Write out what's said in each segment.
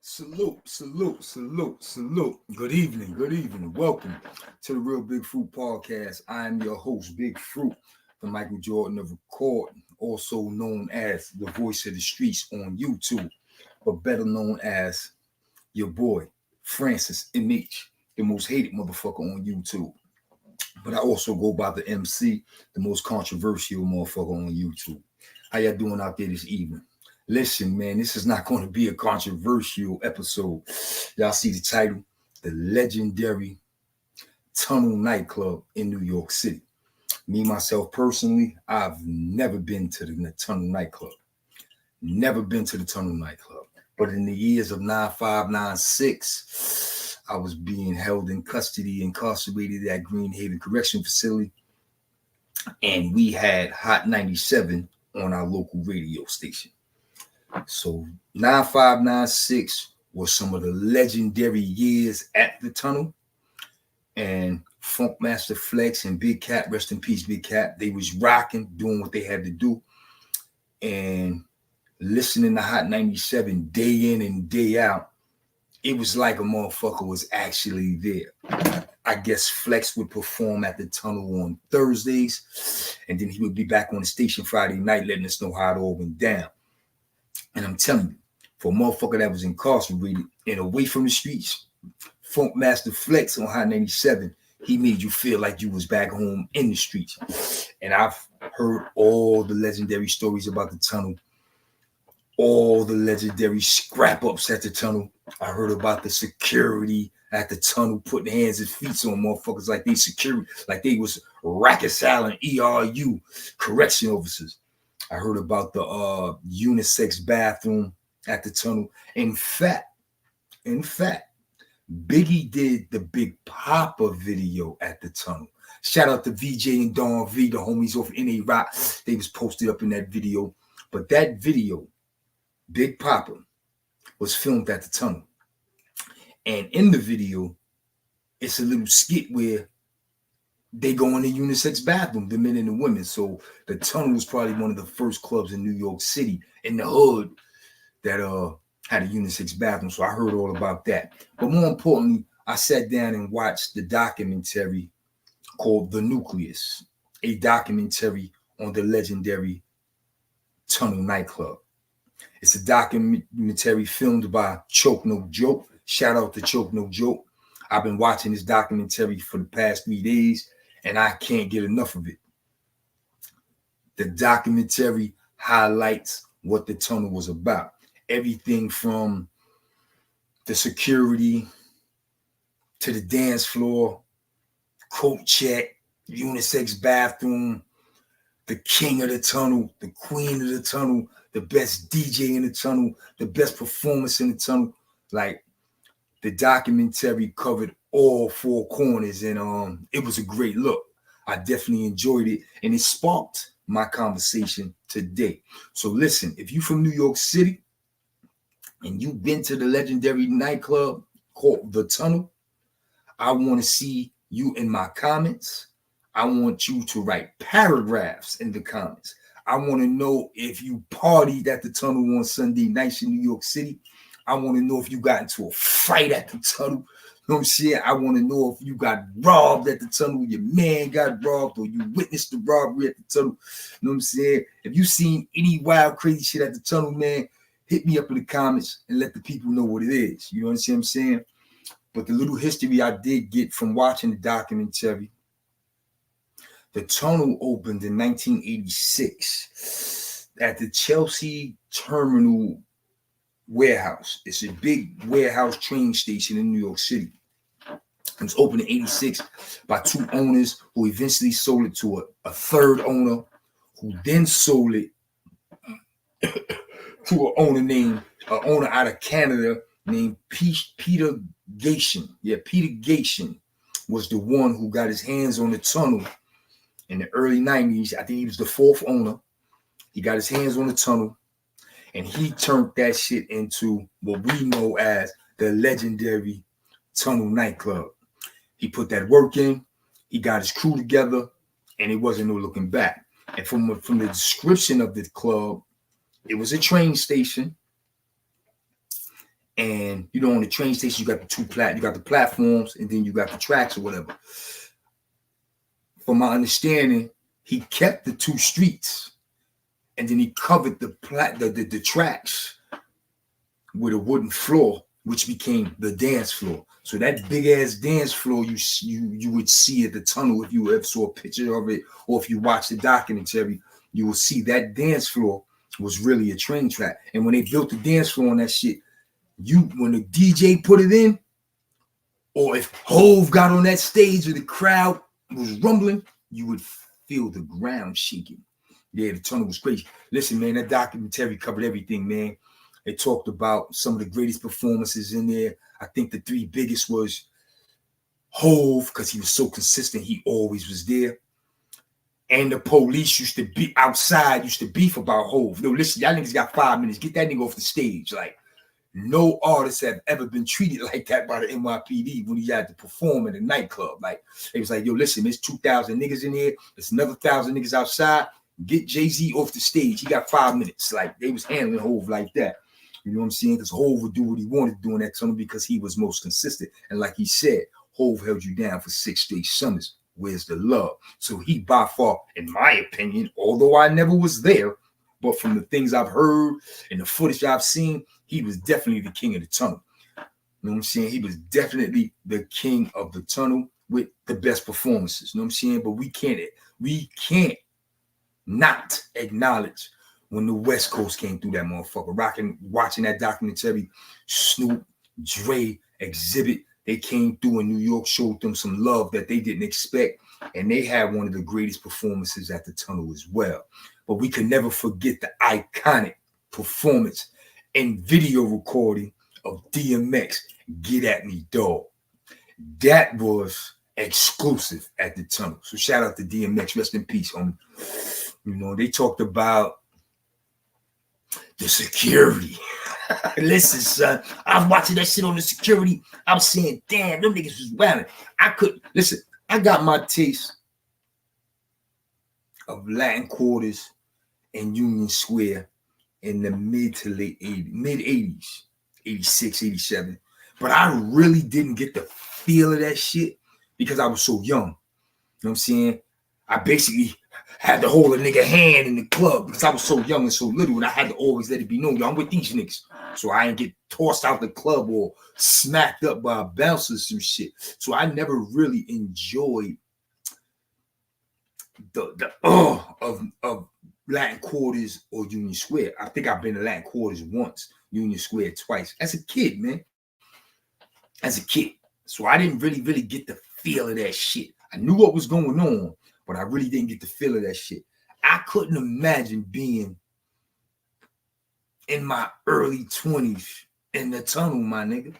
Salute, salute, salute, salute. Good evening, good evening. Welcome to the Real Big Fruit Podcast. I am your host, Big Fruit, the Michael Jordan of Record, also known as the voice of the streets on YouTube, but better known as your boy, Francis MH, the most hated motherfucker on YouTube. But I also go by the MC, the most controversial motherfucker on YouTube. How y'all doing out there this evening? Listen, man, this is not going to be a controversial episode. Y'all see the title, The Legendary Tunnel Nightclub in New York City. Me, myself, personally, I've never been to the Tunnel Nightclub. Never been to the Tunnel Nightclub. But in the years of 95, 96, I was being held in custody, incarcerated at Green Haven Correctional Facility. And we had Hot 97 on our local radio station. So 9596 was some of the legendary years at the tunnel. And Funkmaster Flex and Big Cat, rest in peace, Big Cat, they was rocking, doing what they had to do. And listening to Hot 97 day in and day out, it was like a motherfucker was actually there. I guess Flex would perform at the tunnel on Thursdays, and then he would be back on the station Friday night letting us know how it all went down. And I'm telling you, for a motherfucker that was incarcerated and away from the streets, Funkmaster Flex on Hot 97, he made you feel like you was back home in the streets. And I've heard all the legendary stories about the tunnel, all the legendary scrap-ups at the tunnel. I heard about the security at the tunnel putting hands and feet on motherfuckers like they security, like they was reconciling ERU correction officers. I heard about the unisex bathroom at the tunnel. In fact, Biggie did the Big Papa video at the tunnel. Shout out to VJ and Don V, the homies off NA Rock. They was posted up in that video. But that video, Big Papa, was filmed at the tunnel. And in the video, it's a little skit where they go in the unisex bathroom, the men and the women. So the tunnel was probably one of the first clubs in New York City in the hood that had a unisex bathroom. So I heard all about that. But more importantly, I sat down and watched the documentary called The Nucleus, a documentary on the legendary Tunnel Nightclub. It's a documentary filmed by Choke No Joke. Shout out to Choke No Joke. I've been watching this documentary for the past 3 days, and I can't get enough of it. The documentary highlights what the tunnel was about. Everything from the security to the dance floor, coat check, unisex bathroom, the king of the tunnel, the queen of the tunnel, the best DJ in the tunnel, the best performance in the tunnel. Like, the documentary covered all four corners, and it was a great look. I definitely enjoyed it, and it sparked my conversation today. So listen, if you from New York City and you've been to the legendary nightclub called The Tunnel, I want to see you in my comments. I want you to write paragraphs in the comments. I want to know if you partied at the tunnel on Sunday nights in New York City. I want to know if you got into a fight at the tunnel. You know what I'm saying? I want to know if you got robbed at the tunnel, your man got robbed, or you witnessed the robbery at the tunnel. You know what I'm saying? If you seen any wild, crazy shit at the tunnel, man, hit me up in the comments and let the people know what it is. You know what I'm saying? But the little history I did get from watching the documentary, the tunnel opened in 1986 at the Chelsea Terminal Warehouse. It's a big warehouse train station in New York City. It was opened in 86 by two owners who eventually sold it to a third owner, who then sold it to an owner out of Canada named Peter Gation. Yeah, Peter Gation was the one who got his hands on the tunnel in the early 90s. I think he was the fourth owner. He got his hands on the tunnel, and he turned that shit into what we know as the legendary Tunnel Nightclub. He put that work in, he got his crew together, and it wasn't no looking back. And from the description of the club, it was a train station, And you know, on the train station, you got you got the platforms, and then you got the tracks or whatever. From my understanding, he kept the 2 streets, and then he covered the tracks with a wooden floor, which became the dance floor. So that big ass dance floor you would see at the tunnel if you ever saw a picture of it, or if you watch the documentary, you will see that dance floor was really a train track. And when they built the dance floor on that shit, when the DJ put it in, or if Hove got on that stage and the crowd was rumbling, you would feel the ground shaking. Yeah, the tunnel was crazy. Listen, man, that documentary covered everything, man. It talked about some of the greatest performances in there. I think the 3 biggest was Hove, because he was so consistent. He always was there. And the police used to be outside, used to beef about Hove. No, listen, y'all niggas got 5 minutes. Get that nigga off the stage. Like, no artist have ever been treated like that by the NYPD when he had to perform in a nightclub. Like, it was like, yo, listen, there's 2,000 niggas in here. There's another 1,000 niggas outside. Get Jay-Z off the stage. He got 5 minutes. Like, they was handling Hove like that. You know what I'm saying? Because Hove would do what he wanted to do in that tunnel because he was most consistent. And like he said, Hove held you down for 6 straight summers. Where's the love? So he by far, in my opinion, although I never was there, but from the things I've heard and the footage I've seen, he was definitely the king of the tunnel. You know what I'm saying? He was definitely the king of the tunnel with the best performances. You know what I'm saying? But we can't not acknowledge when the West Coast came through that motherfucker. Watching that documentary, Snoop, Dre, Exhibit, they came through in New York, showed them some love that they didn't expect. And they had one of the greatest performances at the tunnel as well. But we can never forget the iconic performance and video recording of DMX, Get At Me, Dog. That was exclusive at the tunnel. So shout out to DMX, rest in peace, homie. You know, they talked about the security. Listen, son, I was watching that shit on the security. I was saying, damn, them niggas was wilding. Listen, I got my taste of Latin Quarters and Union Square in the mid 80s, 86, 87. But I really didn't get the feel of that shit because I was so young. You know what I'm saying? I basically had to hold a nigga hand in the club because I was so young and so little, and I had to always let it be known, yo, I'm with these niggas. So I ain't get tossed out the club or smacked up by a bouncer or some shit. So I never really enjoyed the of Latin Quarters or Union Square. I think I've been to Latin Quarters once, Union Square twice. As a kid, man. As a kid. So I didn't really get the feel of that shit. I knew what was going on, but I really didn't get the feel of that shit. I couldn't imagine being in my early 20s in the tunnel, my nigga.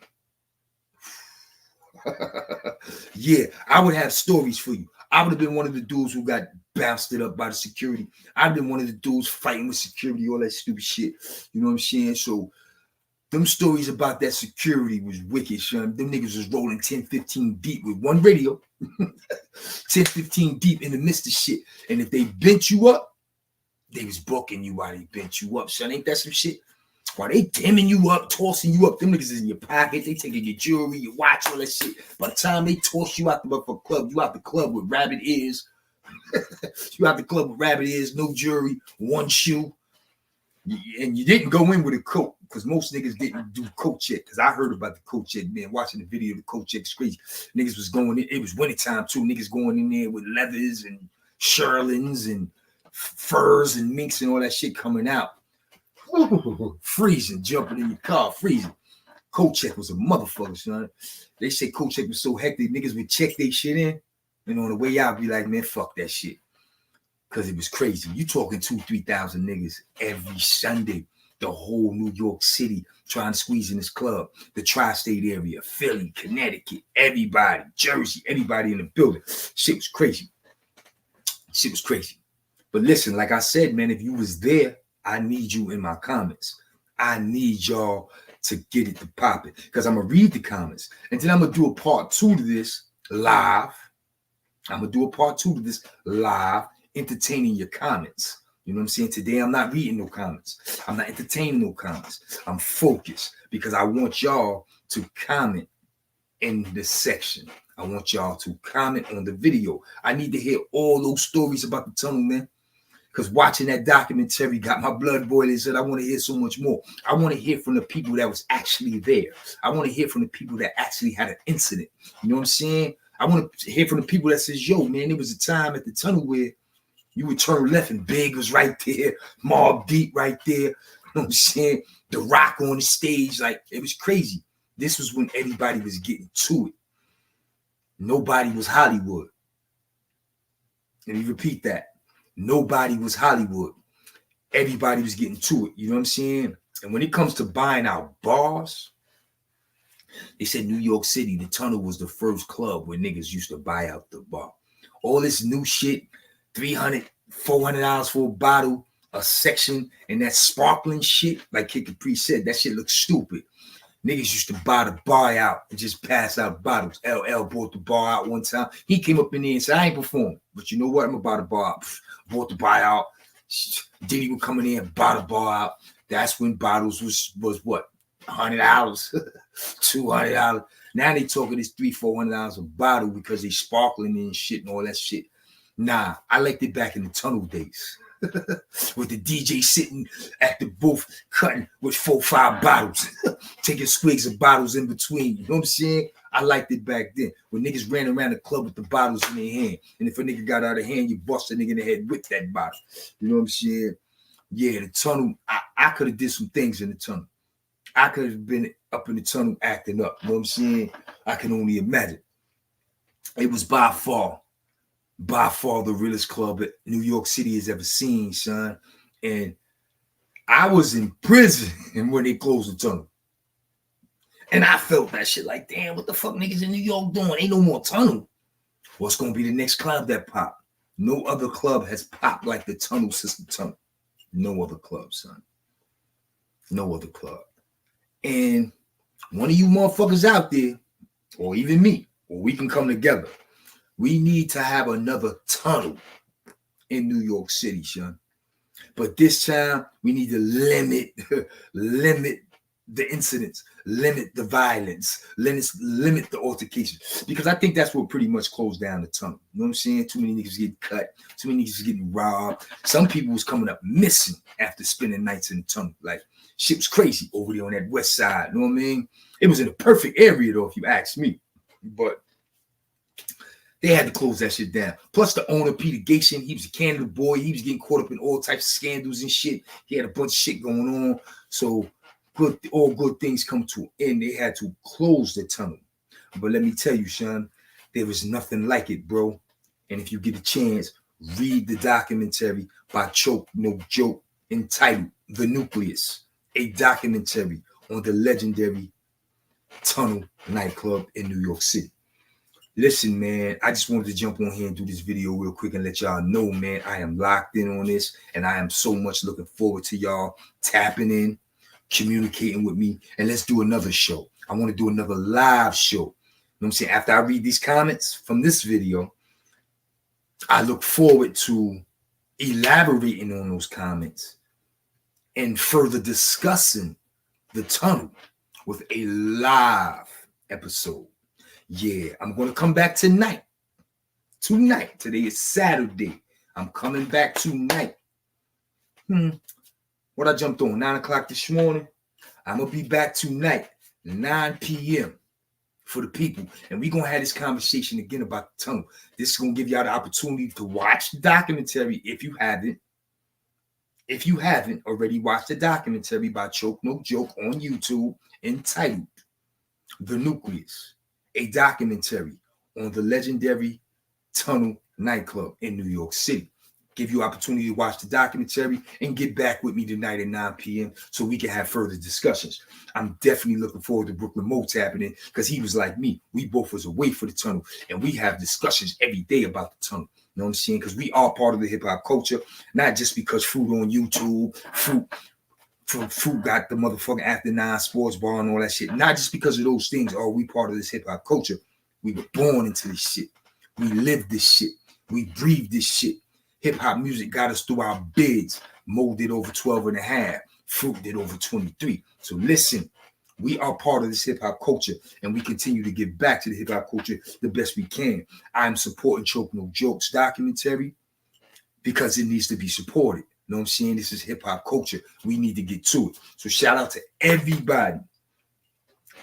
Yeah, I would have stories for you. I would have been one of the dudes who got bounced up by the security. I'd been one of the dudes fighting with security, all that stupid shit. You know what I'm saying? So them stories about that security was wicked, son. Them niggas was rolling 10, 15 deep with one radio. 10, 15 deep in the midst of shit. And if they bent you up, they was booking you while they bent you up, son. Ain't that some shit? While they dimming you up, tossing you up, them niggas is in your pocket. They taking your jewelry, your watch, all that shit. By the time they toss you out the club, you out the club with rabbit ears. You out the club with rabbit ears, no jewelry, one shoe. And you didn't go in with a coat because most niggas didn't do coat check. Because I heard about the coat check, man. Watching the video of the coat check is crazy. Niggas was going in. It was wintertime too. Niggas going in there with leathers and shearlings and furs and minks and all that shit coming out. Freezing, jumping in your car, freezing. Coat check was a motherfucker, son. They say coat check was so hectic, niggas would check their shit in. And on the way out, be like, man, fuck that shit. Because it was crazy. You talking 2,000, 3,000 niggas every Sunday. The whole New York City trying to squeeze in this club. The tri-state area, Philly, Connecticut, everybody, Jersey, everybody in the building. Shit was crazy. Shit was crazy. But listen, like I said, man, if you was there, I need you in my comments. I need y'all to get it to pop it. Because I'm going to read the comments. And then I'm going to do a part 2 to this live. I'm going to do a part 2 to this live, entertaining your comments. You know what I'm saying? Today, I'm not reading no comments. I'm not entertaining no comments. I'm focused because I want y'all to comment in the section. I want y'all to comment on the video. I need to hear all those stories about the tunnel, man. Because watching that documentary got my blood boiling. Said I want to hear so much more. I want to hear from the people that was actually there. I want to hear from the people that actually had an incident. You know what I'm saying? I want to hear from the people that says, yo, man, there was a time at the tunnel where you would turn left and Big was right there. Mobb Deep right there. You know what I'm saying? The Rock on the stage. Like, it was crazy. This was when everybody was getting to it. Nobody was Hollywood. Let me repeat that. Nobody was Hollywood. Everybody was getting to it. You know what I'm saying? And when it comes to buying out bars, they said New York City, the tunnel was the first club where niggas used to buy out the bar. All this new shit, $300, $400 for a bottle, a section, and that sparkling shit, like Kid Capri said, that shit looks stupid. Niggas used to buy the bar out and just pass out bottles. LL bought the bar out one time. He came up in there and said, I ain't performing, but you know what? I'm gonna buy the bar out. Bought the bar out. Diddy would come in there and buy the bar out. That's when bottles was what? $100, $200. Now they talking this $300-$400 a bottle because they sparkling and shit and all that shit. Nah, I liked it back in the tunnel days. With the DJ sitting at the booth cutting with 4-5 bottles, taking swigs of bottles in between. You know what I'm saying? I liked it back then when niggas ran around the club with the bottles in their hand. And if a nigga got out of hand, you bust a nigga in the head with that bottle. You know what I'm saying? Yeah, the tunnel, I could have did some things in the tunnel. I could have been up in the tunnel acting up. You know what I'm saying? I can only imagine. It was by far the realest club that New York City has ever seen, son. And I was in prison when they closed the tunnel. And I felt that shit like, damn, what the fuck niggas in New York doing? Ain't no more tunnel. What's going to be the next club that pop? No other club has popped like the Tunnel System Tunnel. No other club, son. No other club. And one of you motherfuckers out there, or even me, or we can come together. We need to have another tunnel in New York City, son. But this time, we need to limit the incidents, limit the violence, limit the altercations. Because I think that's what pretty much closed down the tunnel. You know what I'm saying? Too many niggas getting cut. Too many niggas getting robbed. Some people was coming up missing after spending nights in the tunnel. Like, shit was crazy over there on that west side. You know what I mean? It was in a perfect area, though, if you ask me. But they had to close that shit down. Plus, the owner, Peter Gatien, he was a Canada boy. He was getting caught up in all types of scandals and shit. He had a bunch of shit going on. So, all good things come to an end. They had to close the tunnel. But let me tell you, Sean, there was nothing like it, bro. And if you get a chance, read the documentary by Choke No Joke entitled The Nucleus, a documentary on the legendary Tunnel nightclub in New York City. Listen, man, I just wanted to jump on here and do this video real quick and let y'all know, man, I am locked in on this, and I am so much looking forward to y'all tapping in, communicating with me, and let's do another show. I want to do another live show. You know what I'm saying? After I read these comments from this video, I look forward to elaborating on those comments and further discussing the tunnel with a live episode. Yeah, I'm going to come back tonight. Today is Saturday. I'm coming back tonight. What I jumped on 9 o'clock this morning. I'm going to be back tonight, 9 p.m. for the people. And we're going to have this conversation again about the tunnel. This is going to give y'all the opportunity to watch the documentary if you haven't. If you haven't already watched the documentary by Choke No Joke on YouTube entitled The Nucleus, a documentary on the legendary Tunnel nightclub in New York City. Give you opportunity to watch the documentary and get back with me tonight at 9 p.m. so we can have further discussions. I'm definitely looking forward to Brooklyn Mo tapping in because he was like me. We both was away for the tunnel, and we have discussions every day about the tunnel. You know what I'm saying? Because we are part of the hip-hop culture, not just because Fruit on YouTube, Fruit got the motherfucking After 9 sports bar and all that shit. Not just because of those things are we part of this hip-hop culture. We were born into this shit. We live this shit. We breathe this shit. Hip-hop music got us through our bids. Mo did over 12 and a half. Fruit did over 23. So listen, we are part of this hip-hop culture, and we continue to give back to the hip-hop culture the best we can. I'm supporting Choke No Jokes documentary because it needs to be supported. You know what I'm saying? This is hip-hop culture. We need to get to it. So shout out to everybody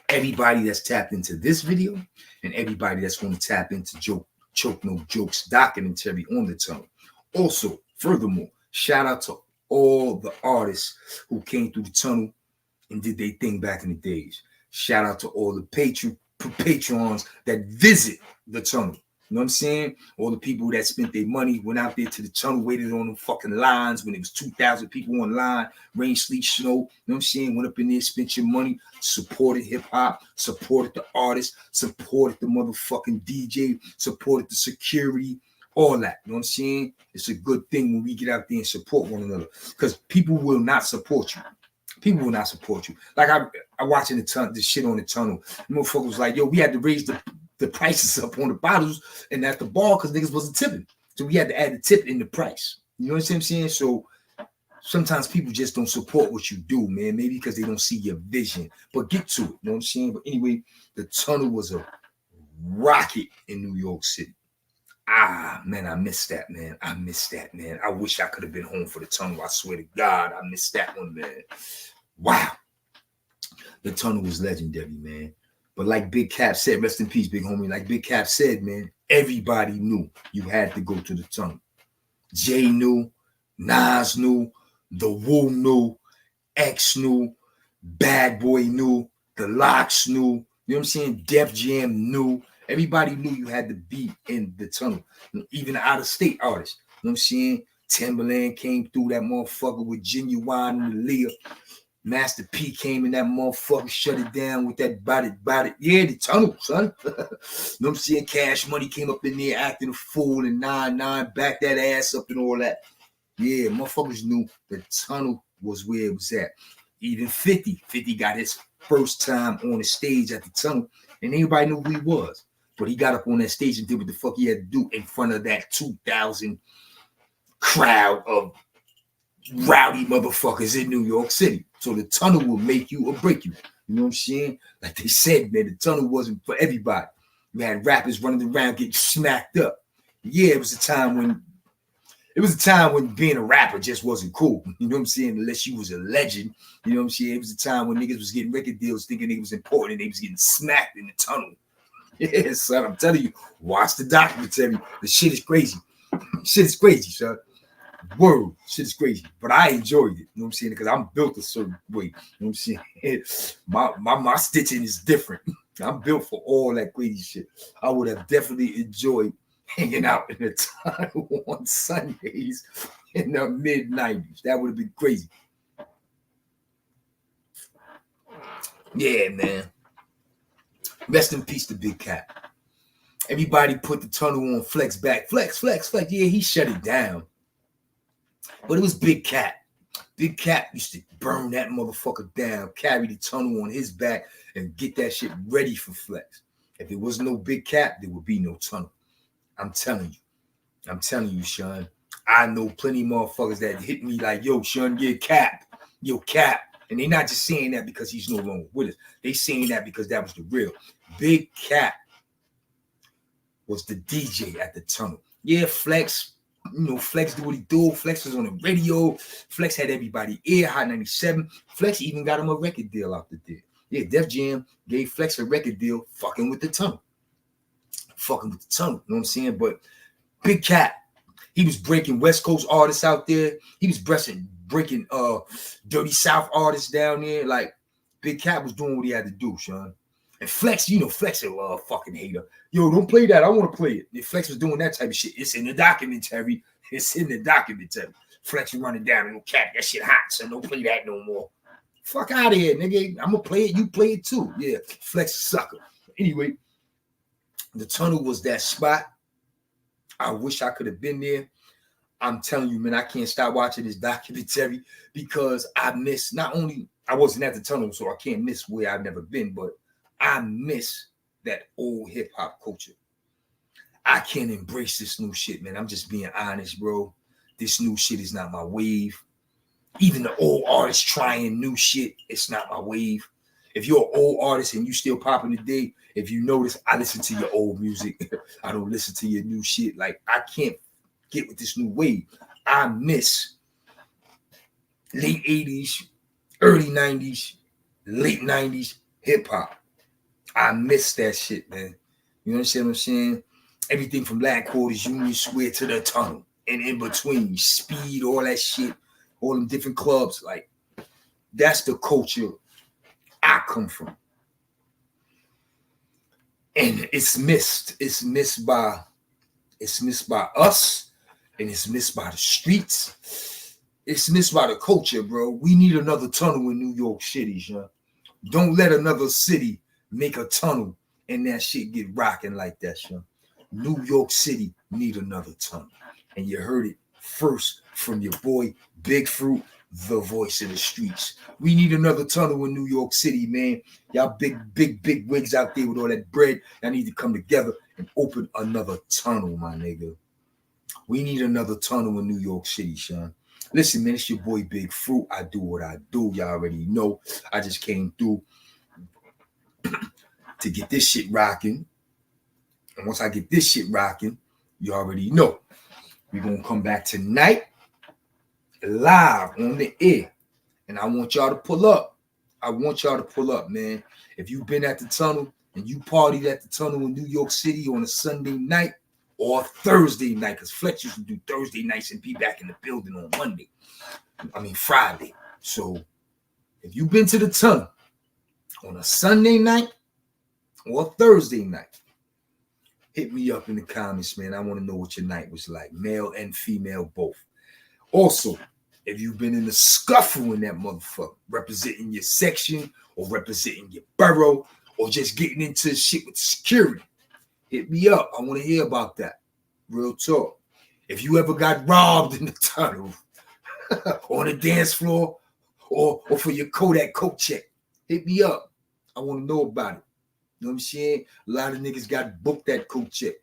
that's tapped into this video and everybody that's going to tap into Choke No Jokes documentary on the tunnel. Also, furthermore, shout out to all the artists who came through the tunnel and did their thing back in the days. Shout out to all the patrons that visit the tunnel. You know what I'm saying? All the people that spent their money, went out there to the tunnel, waited on them fucking lines when it was 2,000 people online, rain, sleet, snow. You know what I'm saying? Went up in there, spent your money, supported hip-hop, supported the artists, supported the motherfucking DJ, supported the security, all that. You know what I'm saying? It's a good thing when we get out there and support one another, because people will not support you. People will not support you. Like I watching the shit on the tunnel. The motherfucker was like, yo, we had to raise the prices up on the bottles and at the bar because niggas wasn't tipping. So we had to add the tip in the price. You know what I'm saying? So sometimes people just don't support what you do, man. Maybe because they don't see your vision. But get to it. You know what I'm saying? But anyway, the tunnel was a rocket in New York City. Man, I missed that, man. I wish I could have been home for the tunnel. I swear to God, I missed that one, man. Wow. The tunnel was legendary, man. But like Big Cap said, rest in peace, big homie. Like Big Cap said, man, everybody knew you had to go to the tunnel. Jay knew, Nas knew, The Woo knew, X knew, Bad Boy knew, The Locks knew. You know what I'm saying? Def Jam knew. Everybody knew you had to be in the tunnel. Even the out-of-state artists. You know what I'm saying? Timberland came through that motherfucker with Genuine and Leah. Master P came in that motherfucker, shut it down with that body. Yeah, the tunnel, son. You know what I'm saying? Cash Money came up in there acting a fool and 9-9, back that ass up and all that. Yeah, motherfuckers knew the tunnel was where it was at. Even 50 got his first time on the stage at the tunnel, and anybody knew who he was. But he got up on that stage and did what the fuck he had to do in front of that 2,000 crowd of rowdy motherfuckers in New York City. So the tunnel will make you or break you. You know what I'm saying? Like they said, man, the tunnel wasn't for everybody. You had rappers running around getting smacked up. Yeah, it was a time when being a rapper just wasn't cool. You know what I'm saying? Unless you was a legend. You know what I'm saying? It was a time when niggas was getting record deals thinking it was important and they was getting smacked in the tunnel. Yeah, son, I'm telling you, watch the documentary. The shit is crazy. Shit is crazy, son. Word, shit is crazy, but I enjoyed it. You know what I'm saying? Because I'm built a certain way. You know what I'm saying? My stitching is different. I'm built for all that crazy shit. I would have definitely enjoyed hanging out in the tunnel on Sundays in the mid-90s. That would have been crazy. Yeah, man. Rest in peace to Big Cap. Everybody put the tunnel on Flex back. Flex. Yeah, he shut it down. But it was Big Cap. Big Cap used to burn that motherfucker down, carry the tunnel on his back, and get that shit ready for Flex. If there was no Big Cap, there would be no tunnel. I'm telling you, Sean. I know plenty of motherfuckers that hit me like, yo, Sean, yeah, Cap. Yo, Cap. And they're not just saying that because he's no longer with us. They saying that because that was the real. Big Cap was the DJ at the tunnel. Yeah, Flex. You know, Flex do what he do. Flex was on the radio. Flex had everybody ear, Hot 97. Flex even got him a record deal out there. Yeah, Def Jam gave Flex a record deal fucking with the tunnel. You know what I'm saying? But Big Cat, he was breaking West Coast artists out there. He was breaking Dirty South artists down there. Like, Big Cat was doing what he had to do, Sean. And Flex, you know, Flex a fucking hater. Yo, don't play that. I want to play it. If Flex was doing that type of shit, it's in the documentary. Flex was running down and Cap, that shit hot, so don't play that no more. Fuck out of here, nigga. I'm going to play it. You play it too. Yeah, Flex sucker. Anyway, the tunnel was that spot. I wish I could have been there. I'm telling you, man, I can't stop watching this documentary because I miss, not only, I wasn't at the tunnel, so I can't miss where I've never been, but I miss that old hip-hop culture. I can't embrace this new shit, man. I'm just being honest, bro. This new shit is not my wave. Even the old artists trying new shit, it's not my wave. If you're an old artist and you still popping today, if you notice, I listen to your old music. I don't listen to your new shit. Like, I can't get with this new wave. I miss late 80s, early 90s, late 90s hip hop. I miss that shit, man. You understand what I'm saying? Everything from Black Quarters, Union Square to the Tunnel, and in between, Speed, all that shit, all them different clubs. Like, that's the culture I come from. And it's missed. It's missed by us, and it's missed by the streets. It's missed by the culture, bro. We need another tunnel in New York City, huh? Don't let another city make a tunnel and that shit get rocking like that, son. New York City need another tunnel. And you heard it first from your boy, Big Fruit, the voice of the streets. We need another tunnel in New York City, man. Y'all big wigs out there with all that bread. Y'all need to come together and open another tunnel, my nigga. We need another tunnel in New York City, son. Listen, man, it's your boy, Big Fruit. I do what I do. Y'all already know. I just came through to get this shit rocking. And once I get this shit rocking, you already know. We're going to come back tonight live on the air. And I want y'all to pull up. I want y'all to pull up, man. If you've been at the tunnel and you partied at the tunnel in New York City on a Sunday night or Thursday night, because Flex used to do Thursday nights and be back in the building on Friday. So if you've been to the tunnel on a Sunday night or Thursday night, hit me up in the comments, man. I want to know what your night was like, male and female both. Also, if you've been in the scuffle in that motherfucker, representing your section or representing your borough or just getting into shit with security, hit me up. I want to hear about that. Real talk. If you ever got robbed in the tunnel, on the dance floor, or for your Kodak coat check, hit me up. I want to know about it. You know what I'm saying? A lot of niggas got booked that coat check.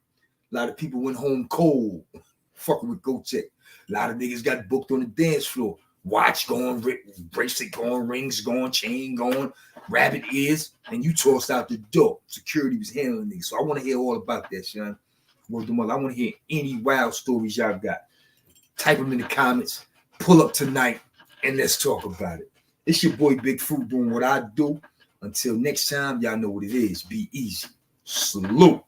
A lot of people went home cold, fucking with coat check. A lot of niggas got booked on the dance floor. Watch going, bracelet going, rings going, chain going, rabbit ears, and you tossed out the door. Security was handling niggas. So I want to hear all about that, son. I want to hear any wild stories y'all got. Type them in the comments. Pull up tonight, and let's talk about it. It's your boy Big Fruit doing what I do. Until next time, y'all know what it is. Be easy. Salute.